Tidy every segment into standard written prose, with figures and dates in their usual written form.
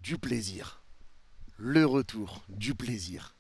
du plaisir. Le retour du plaisir.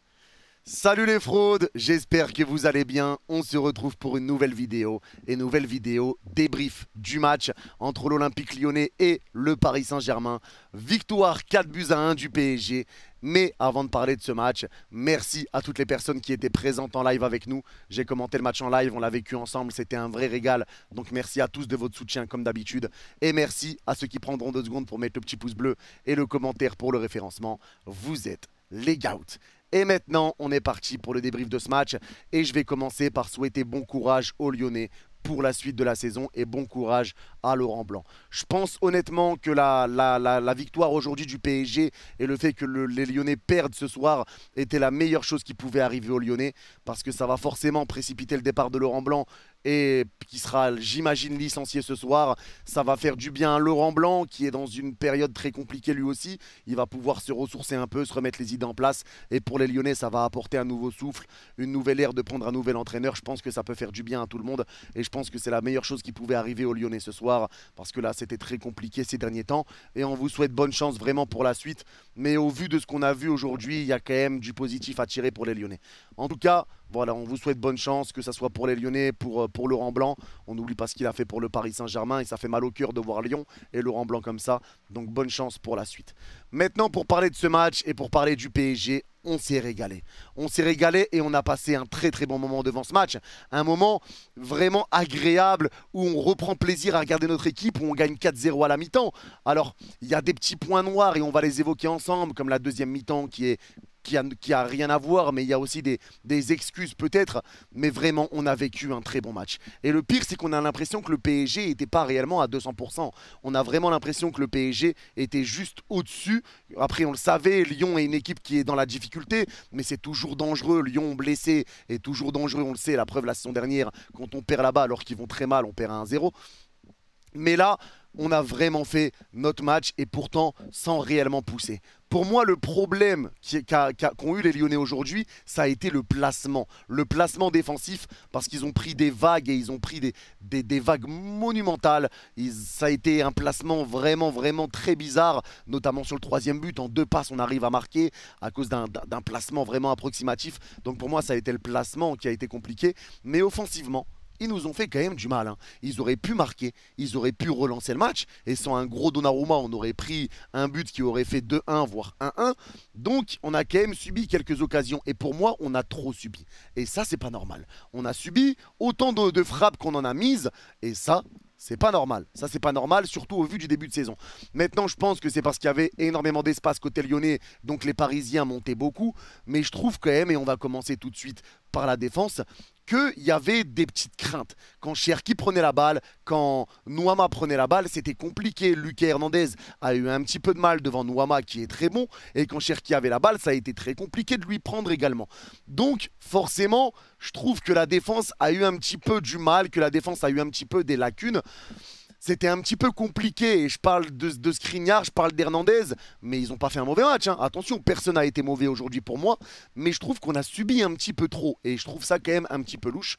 Salut les fraudes, j'espère que vous allez bien. On se retrouve pour une nouvelle vidéo. Et nouvelle vidéo débrief du match entre l'Olympique Lyonnais et le Paris Saint-Germain. Victoire 4-1 du PSG. Mais avant de parler de ce match, merci à toutes les personnes qui étaient présentes en live avec nous. J'ai commenté le match en live, on l'a vécu ensemble, c'était un vrai régal. Donc merci à tous de votre soutien comme d'habitude. Et merci à ceux qui prendront 2 secondes pour mettre le petit pouce bleu et le commentaire pour le référencement. Vous êtes les GOAT. Et maintenant, on est parti pour le débrief de ce match. Et je vais commencer par souhaiter bon courage aux Lyonnais pour la suite de la saison et bon courage à Laurent Blanc. Je pense honnêtement que la victoire aujourd'hui du PSG et le fait que les Lyonnais perdent ce soir était la meilleure chose qui pouvait arriver aux Lyonnais parce que ça va forcément précipiter le départ de Laurent Blanc et qui sera, j'imagine, licencié ce soir. Ça va faire du bien à Laurent Blanc qui est dans une période très compliquée lui aussi. Il va pouvoir se ressourcer un peu, se remettre les idées en place et pour les Lyonnais, ça va apporter un nouveau souffle, une nouvelle ère de prendre un nouvel entraîneur. Je pense que ça peut faire du bien à tout le monde et je pense que c'est la meilleure chose qui pouvait arriver aux Lyonnais ce soir parce que là, c'était très compliqué ces derniers temps et on vous souhaite bonne chance vraiment pour la suite. Mais au vu de ce qu'on a vu aujourd'hui, il y a quand même du positif à tirer pour les Lyonnais. En tout cas, voilà, on vous souhaite bonne chance, que ce soit pour les Lyonnais, pour Laurent Blanc. On n'oublie pas ce qu'il a fait pour le Paris Saint-Germain et ça fait mal au cœur de voir Lyon et Laurent Blanc comme ça. Donc bonne chance pour la suite. Maintenant, pour parler de ce match et pour parler du PSG, on s'est régalé. On s'est régalé et on a passé un très très bon moment devant ce match. Un moment vraiment agréable où on reprend plaisir à regarder notre équipe, où on gagne 4-0 à la mi-temps. Alors, il y a des petits points noirs et on va les évoquer ensemble, comme la deuxième mi-temps qui a rien à voir, mais il y a aussi des excuses peut-être, mais vraiment on a vécu un très bon match. Et le pire, c'est qu'on a l'impression que le PSG n'était pas réellement à 200%. On a vraiment l'impression que le PSG était juste au-dessus. Après, on le savait, Lyon est une équipe qui est dans la difficulté, mais c'est toujours dangereux. Lyon blessé est toujours dangereux, on le sait, la preuve la saison dernière, quand on perd là-bas alors qu'ils vont très mal, on perd à 1-0. Mais là, on a vraiment fait notre match et pourtant sans réellement pousser. Pour moi, le problème qu'ont eu les Lyonnais aujourd'hui, ça a été le placement défensif parce qu'ils ont pris des vagues et ils ont pris des vagues monumentales. Ça a été un placement vraiment très bizarre, notamment sur le 3e but. En 2 passes, on arrive à marquer à cause d'un placement vraiment approximatif. Donc pour moi, ça a été le placement qui a été compliqué. Mais offensivement, ils nous ont fait quand même du mal. Ils auraient pu marquer, ils auraient pu relancer le match. Et sans un gros Donnarumma, on aurait pris un but qui aurait fait 2-1, voire 1-1. Donc, on a quand même subi quelques occasions. Et pour moi, on a trop subi. Et ça, c'est pas normal. On a subi autant de frappes qu'on en a mises. Et ça, c'est pas normal. Ça, c'est pas normal, surtout au vu du début de saison. Maintenant, je pense que c'est parce qu'il y avait énormément d'espace côté lyonnais, donc les Parisiens montaient beaucoup. Mais je trouve quand même, et on va commencer tout de suite par la défense, qu'il y avait des petites craintes. Quand Cherki prenait la balle, quand Nuama prenait la balle, c'était compliqué. Lucas Hernandez a eu un petit peu de mal devant Nuama qui est très bon. Et quand Cherki avait la balle, ça a été très compliqué de lui prendre également. Donc forcément, je trouve que la défense a eu un petit peu du mal, que la défense a eu un petit peu des lacunes. C'était un petit peu compliqué et je parle de Skriniar, je parle d'Hernandez, mais ils n'ont pas fait un mauvais match. Attention, personne n'a été mauvais aujourd'hui pour moi, mais je trouve qu'on a subi un petit peu trop et je trouve ça quand même un petit peu louche.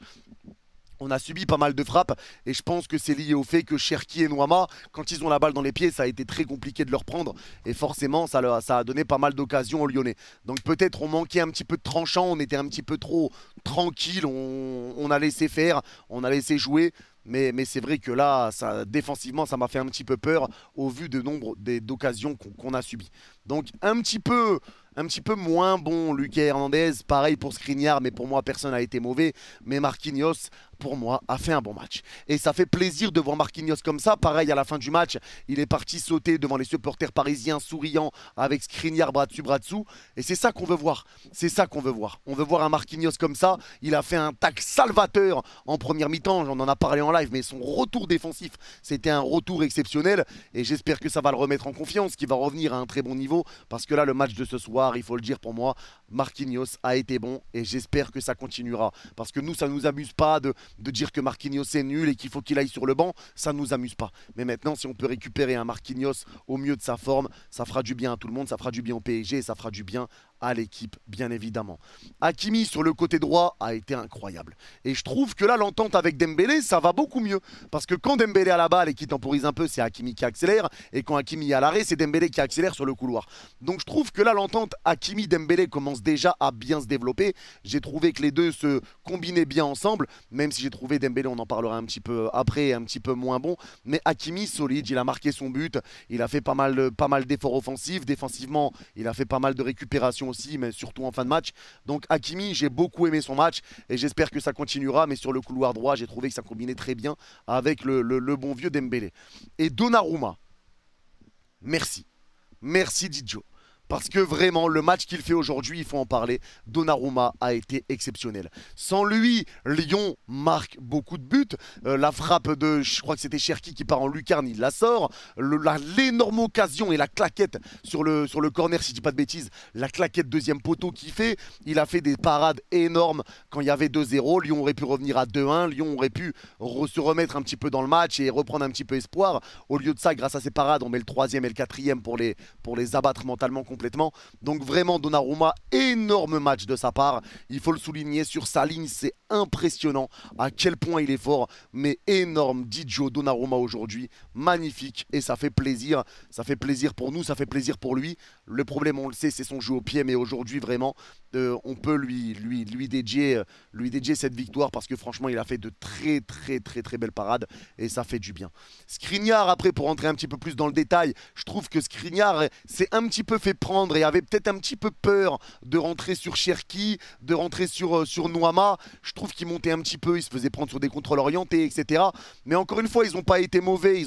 On a subi pas mal de frappes et je pense que c'est lié au fait que Cherki et Nuama, quand ils ont la balle dans les pieds, ça a été très compliqué de leur prendre et forcément ça a donné pas mal d'occasions aux Lyonnais. Donc peut-être on manquait un petit peu de tranchant, on était un petit peu trop tranquille, on a laissé faire, on a laissé jouer. Mais c'est vrai que là, défensivement, ça m'a fait un petit peu peur au vu de nombre d'occasions qu'on a subies. Donc un petit peu moins bon, Lucas Hernandez. Pareil pour Skriniar, mais pour moi, personne n'a été mauvais. Mais Marquinhos, pour moi, a fait un bon match. Et ça fait plaisir de voir Marquinhos comme ça. Pareil, à la fin du match, il est parti sauter devant les supporters parisiens, souriant, avec Skriniar bras dessus. Et c'est ça qu'on veut voir. C'est ça qu'on veut voir. On veut voir un Marquinhos comme ça. Il a fait un tac salvateur en première mi-temps. On en a parlé en live, mais son retour défensif, c'était un retour exceptionnel. Et j'espère que ça va le remettre en confiance, qu'il va revenir à un très bon niveau. Parce que là, le match de ce soir, il faut le dire pour moi, Marquinhos a été bon. Et j'espère que ça continuera. Parce que nous, ça ne nous amuse pas de dire que Marquinhos est nul et qu'il faut qu'il aille sur le banc, ça ne nous amuse pas. Mais maintenant, si on peut récupérer un Marquinhos au mieux de sa forme, ça fera du bien à tout le monde, ça fera du bien au PSG et ça fera du bien à l'équipe, bien évidemment. Hakimi sur le côté droit a été incroyable. Et je trouve que là, l'entente avec Dembélé, ça va beaucoup mieux. Parce que quand Dembélé a la balle et qui temporise un peu, c'est Hakimi qui accélère. Et quand Hakimi est à l'arrêt, c'est Dembélé qui accélère sur le couloir. Donc je trouve que là, l'entente Hakimi-Dembélé commence déjà à bien se développer. J'ai trouvé que les deux se combinaient bien ensemble. Même si j'ai trouvé Dembélé, on en parlera un petit peu après, un petit peu moins bon. Mais Hakimi, solide, il a marqué son but. Il a fait pas mal d'efforts offensifs. Défensivement, il a fait pas mal de récupération aussi, mais surtout en fin de match. Donc Hakimi, j'ai beaucoup aimé son match et j'espère que ça continuera, mais sur le couloir droit, j'ai trouvé que ça combinait très bien avec le bon vieux Dembélé. Et Donnarumma, merci. Merci Didio. Parce que vraiment, le match qu'il fait aujourd'hui, il faut en parler. Donnarumma a été exceptionnel. Sans lui, Lyon marque beaucoup de buts. La frappe de, je crois que c'était Cherki qui part en lucarne, il la sort. L'énorme occasion et la claquette sur le corner, si je dis pas de bêtises, la claquette deuxième poteau qu'il fait. Il a fait des parades énormes quand il y avait 2-0. Lyon aurait pu revenir à 2-1. Lyon aurait pu se remettre un petit peu dans le match et reprendre un petit peu espoir. Au lieu de ça, grâce à ces parades, on met le 3e et le 4e pour les abattre mentalement complètement. Donc vraiment Donnarumma, énorme match de sa part. Il faut le souligner, sur sa ligne, c'est impressionnant à quel point il est fort. Mais énorme Didio Donnarumma aujourd'hui, magnifique et ça fait plaisir. Ça fait plaisir pour nous, ça fait plaisir pour lui. Le problème, on le sait, c'est son jeu au pied. Mais aujourd'hui vraiment, on peut lui dédier cette victoire parce que franchement, il a fait de très belles parades et ça fait du bien. Skriniar, après, pour rentrer un petit peu plus dans le détail, je trouve que Skriniar s'est un petit peu fait prendre et avait peut-être un petit peu peur de rentrer sur Cherki, de rentrer sur Nuama. Je trouve qu'il montait un petit peu, il se faisait prendre sur des contrôles orientés, etc. Mais encore une fois, ils n'ont pas été mauvais,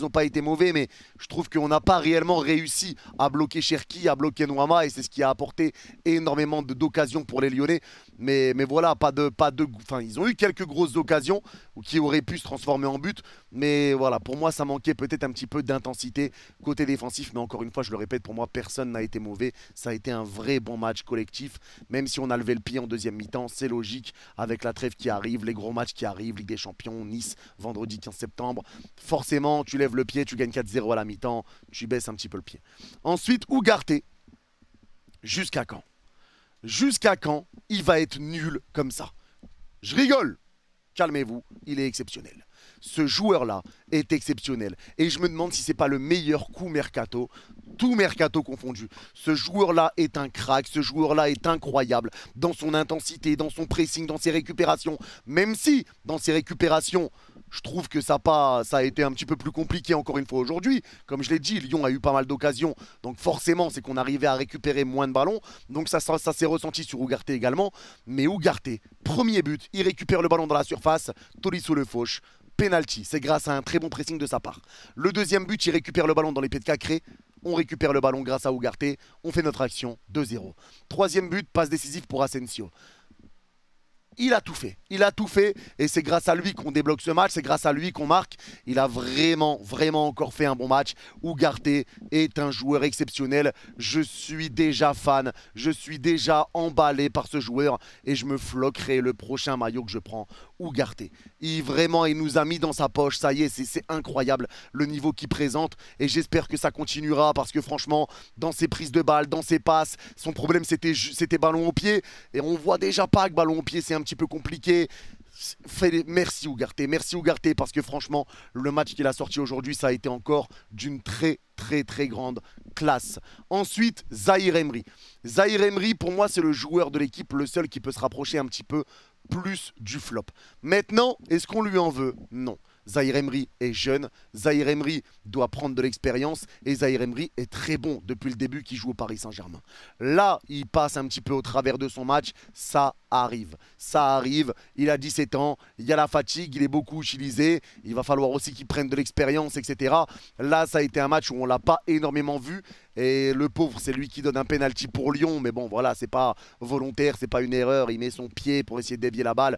mais je trouve qu'on n'a pas réellement réussi à bloquer Cherki, à bloquer Nuama, et c'est ce qui a apporté énormément d'occasions pour les Lyonnais. Mais voilà, enfin, ils ont eu quelques grosses occasions qui auraient pu se transformer en but. Mais voilà, pour moi, ça manquait peut-être un petit peu d'intensité côté défensif. Mais encore une fois, je le répète, pour moi, personne n'a été mauvais. Ça a été un vrai bon match collectif. Même si on a levé le pied en deuxième mi-temps, c'est logique. Avec la trêve qui arrive, les gros matchs qui arrivent, Ligue des Champions, Nice, vendredi 15 septembre. Forcément, tu lèves le pied, tu gagnes 4-0 à la mi-temps, tu baisses un petit peu le pied. Ensuite, Ugarte. Jusqu'à quand? Jusqu'à quand il va être nul comme ça? Je rigole. Calmez-vous, il est exceptionnel. Ce joueur-là est exceptionnel. Et je me demande si c'est pas le meilleur coup mercato, tout mercato confondu. Ce joueur-là est un crack, ce joueur-là est incroyable dans son intensité, dans son pressing, dans ses récupérations. Même si, dans ses récupérations, je trouve que ça a été un petit peu plus compliqué encore une fois aujourd'hui. Comme je l'ai dit, Lyon a eu pas mal d'occasions. Donc forcément, c'est qu'on arrivait à récupérer moins de ballons. Donc ça s'est ressenti sur Ugarte également. Mais Ugarte, premier but, il récupère le ballon dans la surface. Tolisso le fauche. Penalty, c'est grâce à un très bon pressing de sa part. Le deuxième but, il récupère le ballon dans les pieds de Cacré. On récupère le ballon grâce à Ugarte. On fait notre action, 2-0. Troisième but, passe décisive pour Asensio. Il a tout fait et c'est grâce à lui qu'on débloque ce match, c'est grâce à lui qu'on marque. Il a vraiment encore fait un bon match. Ugarte est un joueur exceptionnel. Je suis déjà fan, je suis déjà emballé par ce joueur et je me floquerai le prochain maillot que je prends. Ugarte, il nous a mis dans sa poche, ça y est, c'est incroyable le niveau qu'il présente et j'espère que ça continuera parce que franchement, dans ses prises de balles, dans ses passes, son problème c'était ballon au pied et on voit déjà pas que ballon au pied c'est un petit peu compliqué. Merci Ugarte parce que franchement le match qu'il a sorti aujourd'hui ça a été encore d'une très grande classe. Ensuite Zahir Emery pour moi c'est le joueur de l'équipe, le seul qui peut se rapprocher un petit peu plus du flop. Maintenant, est-ce qu'on lui en veut? Non. Zahir Emery est jeune, Zahir Emery doit prendre de l'expérience et Zahir Emery est très bon depuis le début qu'il joue au Paris Saint-Germain. Là, il passe un petit peu au travers de son match, ça arrive, il a 17 ans, il y a la fatigue, il est beaucoup utilisé, il va falloir aussi qu'il prenne de l'expérience, etc. Là, ça a été un match où on ne l'a pas énormément vu et le pauvre, c'est lui qui donne un penalty pour Lyon, mais bon, voilà, c'est pas volontaire, c'est pas une erreur, il met son pied pour essayer de dévier la balle.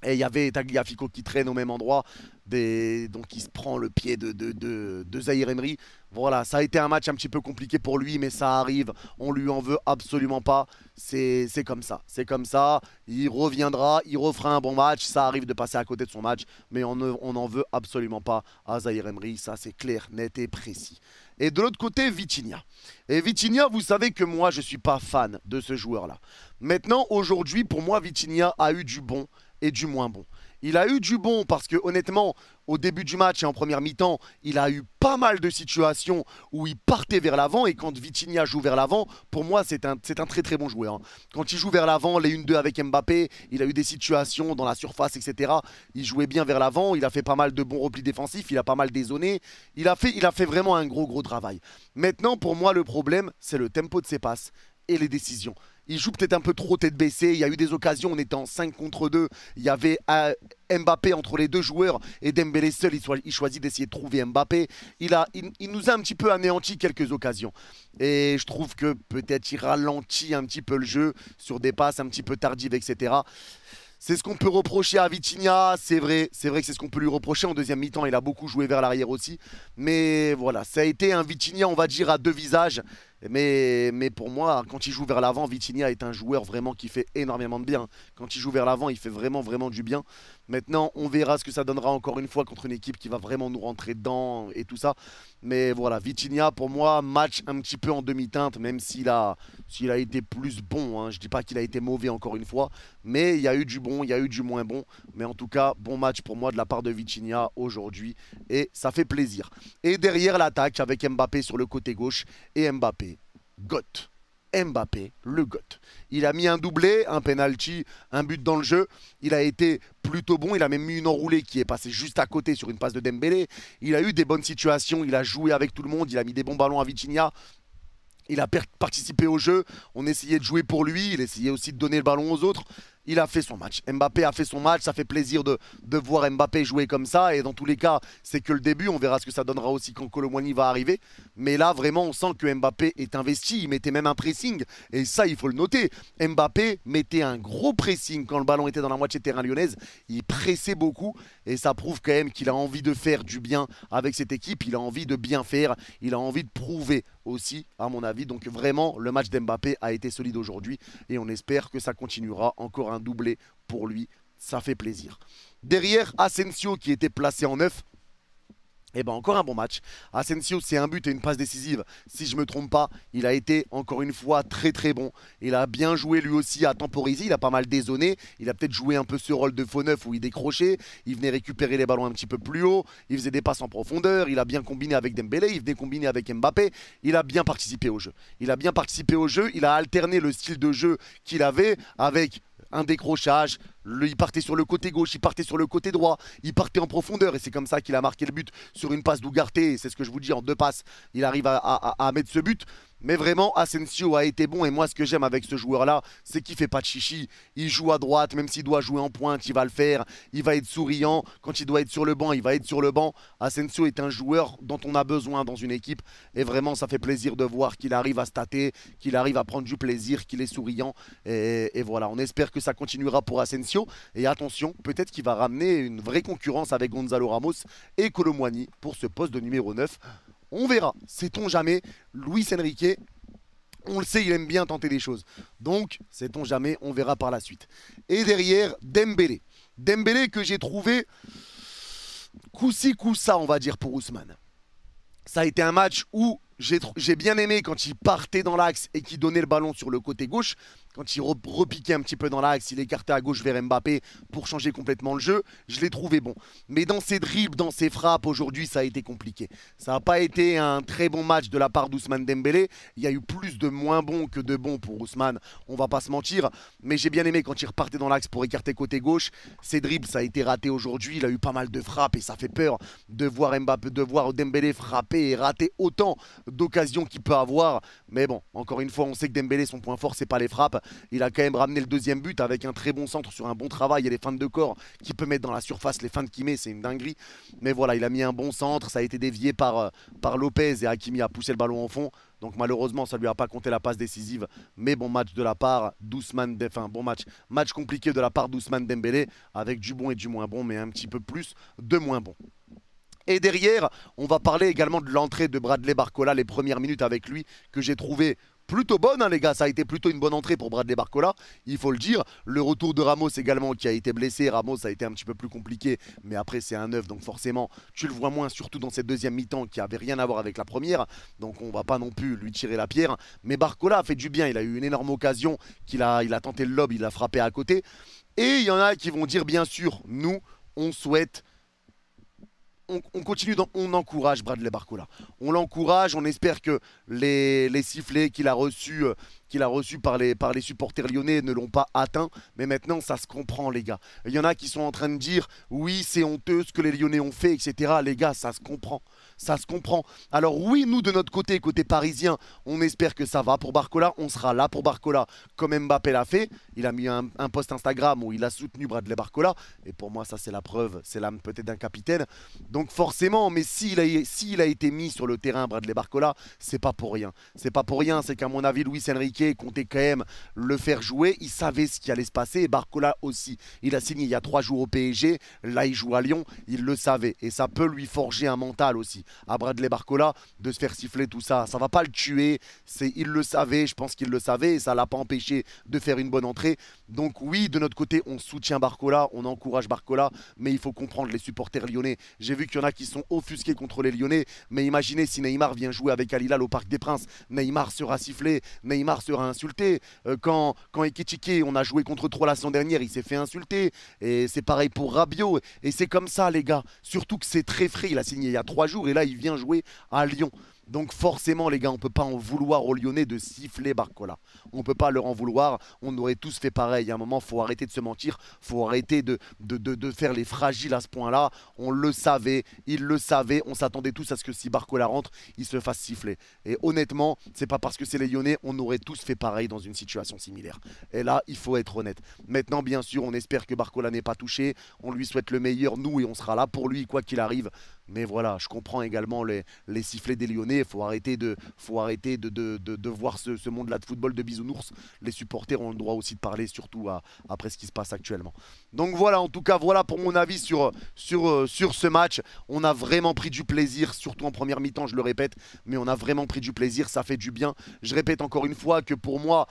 Et il y avait Tagliafico qui traîne au même endroit, donc il se prend le pied de Zahir Emery. Voilà, ça a été un match un petit peu compliqué pour lui, mais ça arrive, on lui en veut absolument pas. C'est comme ça, il reviendra, il refera un bon match, ça arrive de passer à côté de son match, mais on n'en veut absolument pas à Zahir Emery, ça c'est clair, net et précis. Et de l'autre côté, Vitinha. Et Vitinha, vous savez que moi je ne suis pas fan de ce joueur-là. Maintenant, aujourd'hui, pour moi, Vitinha a eu du bon et du moins bon. Il a eu du bon parce que honnêtement, au début du match et en première mi-temps, il a eu pas mal de situations où il partait vers l'avant. Et quand Vitinha joue vers l'avant, pour moi, c'est un très très bon joueur. Hein. Quand il joue vers l'avant, les 1-2 avec Mbappé, il a eu des situations dans la surface, etc. Il jouait bien vers l'avant, il a fait pas mal de bons replis défensifs, il a pas mal dézonné. Il a fait vraiment un gros travail. Maintenant, pour moi, le problème, c'est le tempo de ses passes et les décisions. Il joue peut-être un peu trop tête baissée. Il y a eu des occasions, on était en 5 contre 2. Il y avait Mbappé entre les deux joueurs et Dembélé seul, il choisit d'essayer de trouver Mbappé. Il nous a un petit peu anéanti quelques occasions. Et je trouve que peut-être il ralentit un petit peu le jeu sur des passes un petit peu tardives, etc. C'est ce qu'on peut reprocher à Vitinha, c'est vrai que c'est ce qu'on peut lui reprocher. En deuxième mi-temps, il a beaucoup joué vers l'arrière aussi. Mais voilà, ça a été un Vitinha, on va dire, à deux visages. Mais pour moi, quand il joue vers l'avant, Vitinha est un joueur vraiment qui fait énormément de bien. Quand il joue vers l'avant, il fait vraiment du bien. Maintenant, on verra ce que ça donnera encore une fois contre une équipe qui va vraiment nous rentrer dedans et tout ça. Mais voilà, Vitinha, pour moi, match un petit peu en demi-teinte, même s'il a été plus bon. Hein. Je ne dis pas qu'il a été mauvais encore une fois, mais il y a eu du bon, il y a eu du moins bon. Mais en tout cas, bon match pour moi de la part de Vitinha aujourd'hui. Et ça fait plaisir. Et derrière l'attaque, avec Mbappé sur le côté gauche et Mbappé. GOAT. Mbappé, le GOAT. Il a mis un doublé, un penalty, un but dans le jeu. Il a été plutôt bon. Il a même mis une enroulée qui est passée juste à côté sur une passe de Dembélé. Il a eu des bonnes situations. Il a joué avec tout le monde. Il a mis des bons ballons à Vitinha. Il a participé au jeu. On essayait de jouer pour lui. Il essayait aussi de donner le ballon aux autres. Il a fait son match. Mbappé a fait son match. Ça fait plaisir de voir Mbappé jouer comme ça. Et dans tous les cas, c'est que le début. On verra ce que ça donnera aussi quand Kolo Muani va arriver. Mais là, vraiment, on sent que Mbappé est investi. Il mettait même un pressing. Et ça, il faut le noter. Mbappé mettait un gros pressing quand le ballon était dans la moitié de terrain lyonnaise. Il pressait beaucoup. Et ça prouve quand même qu'il a envie de faire du bien avec cette équipe. Il a envie de bien faire. Il a envie de prouver aussi, à mon avis. Donc vraiment, le match d'Mbappé a été solide aujourd'hui. Et on espère que ça continuera. Encore un doublé pour lui, ça fait plaisir. Derrière, Asensio qui était placé en 9. Et ben encore un bon match. Asensio, c'est un but et une passe décisive. Si je ne me trompe pas, il a été encore une fois très bon. Il a bien joué lui aussi à temporiser. Il a pas mal dézonné. Il a peut-être joué un peu ce rôle de faux neuf où il décrochait. Il venait récupérer les ballons un petit peu plus haut. Il faisait des passes en profondeur. Il a bien combiné avec Dembélé. Il venait combiner avec Mbappé. Il a bien participé au jeu. Il a alterné le style de jeu qu'il avait avec un décrochage. Il partait sur le côté gauche, il partait sur le côté droit, il partait en profondeur et c'est comme ça qu'il a marqué le but sur une passe d'Ugarte. C'est ce que je vous dis, en 2 passes, il arrive à mettre ce but. Mais vraiment, Asensio a été bon et moi, ce que j'aime avec ce joueur-là, c'est qu'il ne fait pas de chichi. Il joue à droite, même s'il doit jouer en pointe, il va le faire. Il va être souriant. Quand il doit être sur le banc, il va être sur le banc. Asensio est un joueur dont on a besoin dans une équipe et vraiment, ça fait plaisir de voir qu'il arrive à stater, qu'il arrive à prendre du plaisir, qu'il est souriant. Et voilà, on espère que ça continuera pour Asensio. Et attention, peut-être qu'il va ramener une vraie concurrence avec Gonzalo Ramos et Kolo Muani pour ce poste de numéro 9. On verra, sait-on jamais. Luis Enrique, on le sait, il aime bien tenter des choses. Donc, sait-on jamais, on verra par la suite. Et derrière, Dembélé. Dembélé que j'ai trouvé coup-ci, coup-ça, on va dire, pour Ousmane. Ça a été un match où j'ai bien aimé quand il partait dans l'axe et qu'il donnait le ballon sur le côté gauche. Quand il repiquait un petit peu dans l'axe, il écartait à gauche vers Mbappé pour changer complètement le jeu. Je l'ai trouvé bon. Mais dans ses dribbles, dans ses frappes, aujourd'hui, ça a été compliqué. Ça n'a pas été un très bon match de la part d'Ousmane Dembélé. Il y a eu plus de moins bons que de bons pour Ousmane, on va pas se mentir. Mais j'ai bien aimé quand il repartait dans l'axe pour écarter côté gauche. Ses dribbles, ça a été raté aujourd'hui. Il a eu pas mal de frappes et ça fait peur de voir Dembélé frapper et rater autant d'occasions qu'il peut avoir. Mais bon, encore une fois, on sait que Dembélé, son point fort, c'est pas les frappes. Il a quand même ramené le deuxième but avec un très bon centre sur un bon travail et les feintes de corps qu'il peut mettre dans la surface. Les feintes qu'il met, c'est une dinguerie. Mais voilà, il a mis un bon centre. Ça a été dévié par Lopez et Hakimi a poussé le ballon en fond. Donc malheureusement, ça ne lui a pas compté la passe décisive. Mais bon match de la part d'Ousmane, enfin bon match. Match compliqué de la part d'Ousmane Dembélé avec du bon et du moins bon, mais un petit peu plus de moins bon. Et derrière, on va parler également de l'entrée de Bradley Barcola, les premières minutes avec lui, que j'ai trouvé plutôt bonne, hein, les gars. Ça a été plutôt une bonne entrée pour Bradley Barcola, il faut le dire. Le retour de Ramos également qui a été blessé. Ramos a été un petit peu plus compliqué, mais après c'est un neuf, donc forcément tu le vois moins, surtout dans cette deuxième mi-temps qui avait rien à voir avec la première. Donc on va pas non plus lui tirer la pierre. Mais Barcola a fait du bien, il a eu une énorme occasion, il a tenté le lob, il a frappé à côté. Et il y en a qui vont dire bien sûr, nous on souhaite... On continue, on encourage Bradley Barcola. On l'encourage, on espère que les sifflets qu'il a reçus par les supporters lyonnais ne l'ont pas atteint. Mais maintenant, ça se comprend, les gars. Il y en a qui sont en train de dire « Oui, c'est honteux ce que les Lyonnais ont fait, etc. » Les gars, ça se comprend. Ça se comprend. Alors oui, nous, de notre côté, côté parisien, on espère que ça va pour Barcola. On sera là pour Barcola, comme Mbappé l'a fait. Il a mis un post Instagram où il a soutenu Bradley Barcola. Et pour moi, ça, c'est la preuve. C'est l'âme peut-être d'un capitaine. Donc forcément, mais s'il a été mis sur le terrain, Bradley Barcola, c'est pas pour rien. C'est pas pour rien. C'est qu'à mon avis, Luis Enrique comptait quand même le faire jouer. Il savait ce qui allait se passer. Et Barcola aussi. Il a signé il y a 3 jours au PSG. Là, il joue à Lyon. Il le savait. Et ça peut lui forger un mental aussi à Bradley Barcola de se faire siffler tout ça. Ça va pas le tuer. Il le savait. Je pense qu'il le savait. Et ça l'a pas empêché de faire une bonne entrée. Donc oui, de notre côté, on soutient Barcola. On encourage Barcola. Mais il faut comprendre les supporters lyonnais. J'ai vu qu'il y en a qui sont offusqués contre les Lyonnais. Mais imaginez si Neymar vient jouer avec Al Hilal au Parc des Princes. Neymar sera sifflé. Neymar sera insulté. Quand Ekitike, on a joué contre 3 la saison dernière, il s'est fait insulter. Et c'est pareil pour Rabiot. Et c'est comme ça, les gars. Surtout que c'est très frais. Il a signé il y a 3 jours et là, il vient jouer à Lyon. Donc forcément, les gars, on ne peut pas en vouloir aux Lyonnais de siffler Barcola. On ne peut pas leur en vouloir. On aurait tous fait pareil. À un moment, il faut arrêter de se mentir. Il faut arrêter de faire les fragiles à ce point-là. On le savait. Ils le savaient. On s'attendait tous à ce que si Barcola rentre, il se fasse siffler. Et honnêtement, c'est pas parce que c'est les Lyonnais. On aurait tous fait pareil dans une situation similaire. Et là, il faut être honnête. Maintenant, bien sûr, on espère que Barcola n'est pas touché. On lui souhaite le meilleur, nous, et on sera là pour lui, quoi qu'il arrive. Mais voilà, je comprends également les sifflets des Lyonnais. Il faut arrêter de voir ce monde-là de football de bisounours. Les supporters ont le droit aussi de parler, surtout après ce qui se passe actuellement. Donc voilà, en tout cas, voilà pour mon avis sur ce match. On a vraiment pris du plaisir, surtout en première mi-temps, je le répète. Mais on a vraiment pris du plaisir, ça fait du bien. Je répète encore une fois que pour moi...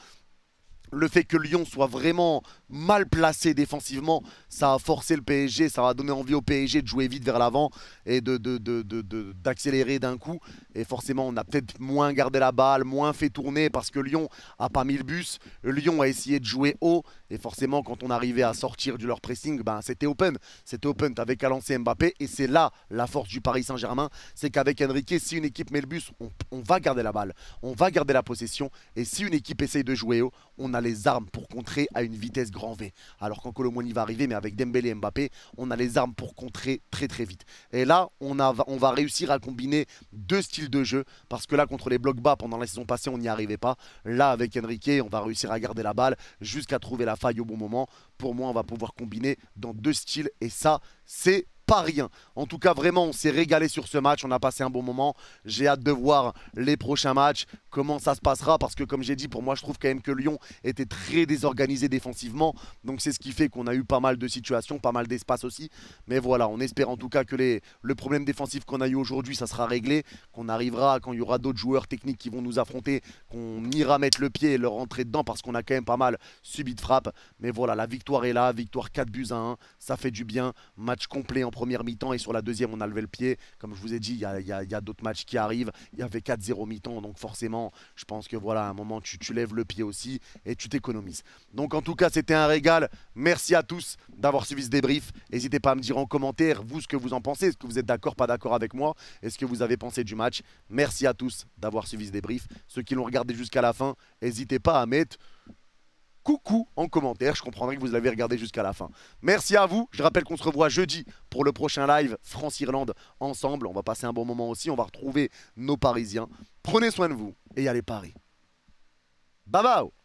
Le fait que Lyon soit vraiment mal placé défensivement, ça a forcé le PSG, ça va donner envie au PSG de jouer vite vers l'avant et d'accélérer d'un coup. Et forcément, on a peut-être moins gardé la balle, moins fait tourner parce que Lyon n'a pas mis le bus. Lyon a essayé de jouer haut et forcément, quand on arrivait à sortir de leur pressing, ben, c'était open. C'était open, t'avais qu'à lancer Mbappé et c'est là la force du Paris Saint-Germain. C'est qu'avec Enrique, si une équipe met le bus, on va garder la balle, on va garder la possession. Et si une équipe essaye de jouer haut, on a les armes pour contrer à une vitesse grand V. Alors quand Kolo Muani va arriver, mais avec Dembélé et Mbappé, on a les armes pour contrer très très vite. Et là, on va réussir à combiner 2 styles de jeu, parce que là, contre les blocs bas, pendant la saison passée, on n'y arrivait pas. Là, avec Enrique, on va réussir à garder la balle jusqu'à trouver la faille au bon moment. Pour moi, on va pouvoir combiner dans 2 styles, et ça, c'est pas rien. En tout cas, vraiment, on s'est régalé sur ce match. On a passé un bon moment. J'ai hâte de voir les prochains matchs, comment ça se passera. Parce que, comme j'ai dit, pour moi, je trouve quand même que Lyon était très désorganisé défensivement. Donc, c'est ce qui fait qu'on a eu pas mal de situations, pas mal d'espace aussi. Mais voilà, on espère en tout cas que le problème défensif qu'on a eu aujourd'hui, ça sera réglé. Qu'on arrivera, quand il y aura d'autres joueurs techniques qui vont nous affronter, qu'on ira mettre le pied et leur rentrer dedans. Parce qu'on a quand même pas mal subi de frappe. Mais voilà, la victoire est là. Victoire 4-1. Ça fait du bien. Match complet en première mi-temps et sur la deuxième on a levé le pied. Comme je vous ai dit, il y a d'autres matchs qui arrivent. Il y avait 4-0 mi-temps, donc forcément je pense que voilà, à un moment tu lèves le pied aussi et tu t'économises. Donc en tout cas c'était un régal. Merci à tous d'avoir suivi ce débrief. N'hésitez pas à me dire en commentaire vous ce que vous en pensez. Est-ce que vous êtes d'accord, pas d'accord avec moi? Est-ce que vous avez pensé du match? Merci à tous d'avoir suivi ce débrief. Ceux qui l'ont regardé jusqu'à la fin, n'hésitez pas à mettre coucou en commentaire, je comprendrai que vous l'avez regardé jusqu'à la fin. Merci à vous, je rappelle qu'on se revoit jeudi pour le prochain live France-Irlande ensemble. On va passer un bon moment aussi, on va retrouver nos Parisiens. Prenez soin de vous et allez Paris. Bye bye.